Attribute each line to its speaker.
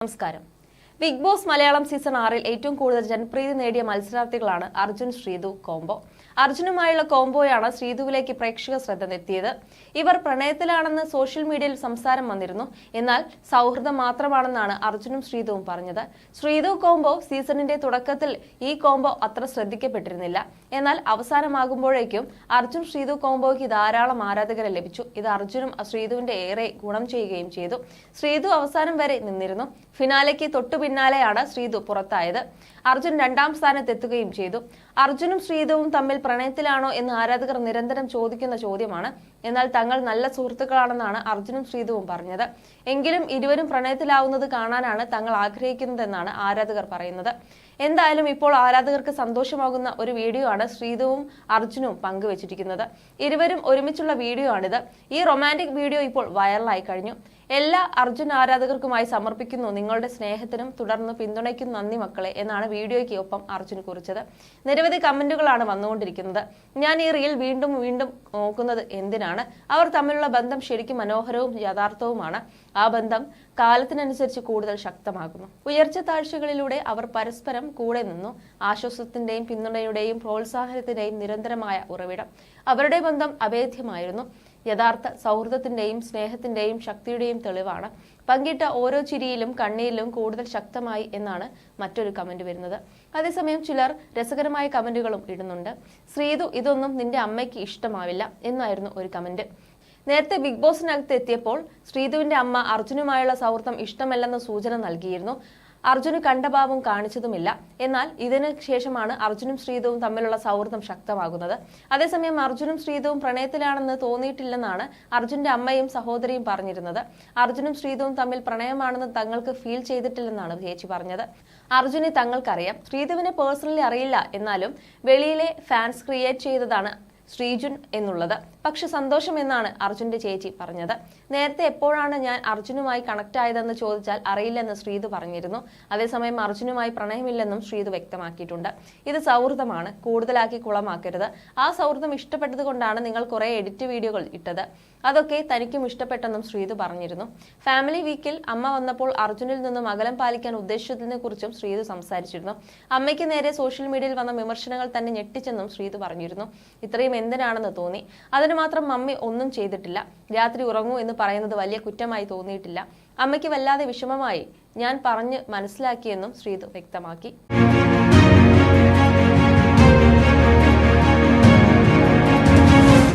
Speaker 1: നമസ്കാരം. Big boss Malayalam season 6-ൽ ഏറ്റവും കൂടുതൽ ജനപ്രീതി നേടിയ മത്സരാർത്ഥികളാണ് അർജുൻ ശ്രീതു കോംബോ. അർജുനുമായുള്ള കോംബോയാണ് ശ്രീതുവിലേക്ക് പ്രേക്ഷക ശ്രദ്ധ എത്തിയത്. ഇവർ പ്രണയത്തിലാണെന്ന് സോഷ്യൽ മീഡിയയിൽ സംസാരം വന്നിരുന്നു. എന്നാൽ സൗഹൃദം മാത്രമാണെന്നാണ് അർജുനും ശ്രീതുവും പറഞ്ഞത്. ശ്രീതു കോംബോ സീസണിന്റെ തുടക്കത്തിൽ ഈ കോംബോ അത്ര ശ്രദ്ധിക്കപ്പെട്ടിരുന്നില്ല. എന്നാൽ അവസാനമാകുമ്പോഴേക്കും അർജുൻ ശ്രീതു കോംബോയ്ക്ക് ധാരാളം ആരാധകരെ ലഭിച്ചു. ഇത് അർജുനും ശ്രീതുവിന്റെ ഏറെ ഗുണം ചെയ്യുകയും ചെയ്തു. ശ്രീതു അവസാനം വരെ നിന്നിരുന്നു. ഫിനാലയ്ക്ക് തൊട്ടു പിന്നാലെയാണ് ശ്രീതു പുറത്തായത്. അർജുൻ 2ാം സ്ഥാനത്തെത്തുകയും ചെയ്തു. അർജുനും ശ്രീതുവും തമ്മിൽ പ്രണയത്തിലാണോ എന്ന് ആരാധകർ നിരന്തരം ചോദിക്കുന്ന ചോദ്യമാണ്. എന്നാൽ തങ്ങൾ നല്ല സുഹൃത്തുക്കളാണെന്നാണ് അർജുനും ശ്രീതുവും പറഞ്ഞത്. എങ്കിലും ഇരുവരും പ്രണയത്തിലാവുന്നത് കാണാനാണ് തങ്ങൾ ആഗ്രഹിക്കുന്നതെന്നാണ് ആരാധകർ പറയുന്നത്. എന്തായാലും ഇപ്പോൾ ആരാധകർക്ക് സന്തോഷമാകുന്ന ഒരു വീഡിയോ ആണ് ശ്രീതുവും അർജുനും പങ്കുവച്ചിരിക്കുന്നത്. ഇരുവരും ഒരുമിച്ചുള്ള വീഡിയോ ആണിത്. ഈ റൊമാൻറ്റിക് വീഡിയോ ഇപ്പോൾ വൈറലായി കഴിഞ്ഞു. എല്ലാ അർജുൻ ആരാധകർക്കുമായി സമർപ്പിക്കുന്നു നിങ്ങളുടെ സ്നേഹത്തിനും തുടർന്ന് പിന്തുണയ്ക്കും നന്ദി മക്കളെ എന്നാണ് വീഡിയോയ്ക്ക് ഒപ്പം അർജുൻ കുറിച്ചത്. നിരവധി കമന്റുകളാണ് വന്നുകൊണ്ടിരിക്കുന്നത്. ഞാൻ ഈ റീൽ വീണ്ടും നോക്കുന്നത് എന്തിനാണ്? അവർ തമ്മിലുള്ള ബന്ധം ശരിക്കും മനോഹരവും യഥാർത്ഥവുമാണ്. ആ ബന്ധം കാലത്തിനനുസരിച്ച് കൂടുതൽ ശക്തമാകുന്നു. ഉയർച്ച താഴ്ചകളിലൂടെ അവർ പരസ്പരം കൂടെ നിന്നു. ആശ്വാസത്തിന്റെയും പിന്തുണയുടെയും പ്രോത്സാഹനത്തിന്റെയും നിരന്തരമായ ഉറവിടം. അവരുടെ ബന്ധം അഭേദ്യമായിരുന്നു. യഥാർത്ഥ സൗഹൃദത്തിന്റെയും സ്നേഹത്തിന്റെയും ശക്തിയുടെയും തെളിവാണ്. പങ്കിട്ട ഓരോ ചിരിയിലും കണ്ണീരിലും കൂടുതൽ ശക്തമായി എന്നാണ് മറ്റൊരു കമന്റ് വരുന്നത്. അതേസമയം ചിലർ രസകരമായ കമന്റുകളും ഇടുന്നുണ്ട്. ശ്രീതു, ഇതൊന്നും നിന്റെ അമ്മയ്ക്ക് ഇഷ്ടമാവില്ല എന്നായിരുന്നു ഒരു കമന്റ്. നേരത്തെ ബിഗ് ബോസിനകത്ത് എത്തിയപ്പോൾ ശ്രീതുവിന്റെ അമ്മ അർജുനുമായുള്ള സൗഹൃദം ഇഷ്ടമല്ലെന്ന സൂചന നൽകിയിരുന്നു. അർജുന് കണ്ട ഭാവം കാണിച്ചതുമില്ല. എന്നാൽ ഇതിന് ശേഷമാണ് അർജുനും ശ്രീതുവും തമ്മിലുള്ള സൗഹൃദം ശക്തമാകുന്നത്. അതേസമയം അർജുനും ശ്രീതുവും പ്രണയത്തിലാണെന്ന് തോന്നിയിട്ടില്ലെന്നാണ് അർജുന്റെ അമ്മയും സഹോദരിയും പറഞ്ഞിരുന്നത്. അർജുനും ശ്രീതുവും തമ്മിൽ പ്രണയമാണെന്ന് തങ്ങൾക്ക് ഫീൽ ചെയ്തിട്ടില്ലെന്നാണ് ചേച്ചി പറഞ്ഞത്. അർജുനെ തങ്ങൾക്കറിയാം, ശ്രീതുവിനെ പേഴ്സണലി അറിയില്ല. എന്നാലും വെളിയിലെ ഫാൻസ് ക്രിയേറ്റ് ചെയ്തതാണ് ശ്രീജുൻ എന്നുള്ളത്. പക്ഷെ സന്തോഷം എന്നാണ് അർജുന്റെ ചേച്ചി പറഞ്ഞത്. നേരത്തെ എപ്പോഴാണ് ഞാൻ അർജുനുമായി കണക്ട് ആയതെന്ന് ചോദിച്ചാൽ അറിയില്ലെന്ന് ശ്രീതു പറഞ്ഞിരുന്നു. അതേസമയം അർജുനുമായി പ്രണയമില്ലെന്നും ശ്രീതു വ്യക്തമാക്കിയിട്ടുണ്ട്. ഇത് സൗഹൃദമാണ്, കൂടുതലാക്കി കുളമാക്കരുത്. ആ സൗഹൃദം ഇഷ്ടപ്പെട്ടത് കൊണ്ടാണ് നിങ്ങൾ കുറെ എഡിറ്റ് വീഡിയോകൾ ഇട്ടത്. അതൊക്കെ തനിക്കും ഇഷ്ടപ്പെട്ടെന്നും ശ്രീതു പറഞ്ഞിരുന്നു. ഫാമിലി വീക്കിൽ അമ്മ വന്നപ്പോൾ അർജുനിൽ നിന്നും അകലം പാലിക്കാൻ ഉദ്ദേശിച്ചതിനെ കുറിച്ചും ശ്രീതു സംസാരിച്ചിരുന്നു. അമ്മയ്ക്ക് നേരെ സോഷ്യൽ മീഡിയയിൽ വന്ന വിമർശനങ്ങൾ തന്നെ ഞെട്ടിച്ചെന്നും ശ്രീതു പറഞ്ഞിരുന്നു. ഇത്രയും എന്തിനാണെന്ന് തോന്നി. അതിന് മാത്രം മമ്മി ഒന്നും ചെയ്തിട്ടില്ല. രാത്രി ഉറങ്ങൂ എന്ന് പറയുന്നത് വലിയ കുറ്റമായി തോന്നിയിട്ടില്ല. അമ്മയ്ക്ക് വല്ലാതെ വിഷമമായി, ഞാൻ പറഞ്ഞ് മനസ്സിലാക്കിയെന്നും ശ്രീതു വ്യക്തമാക്കി.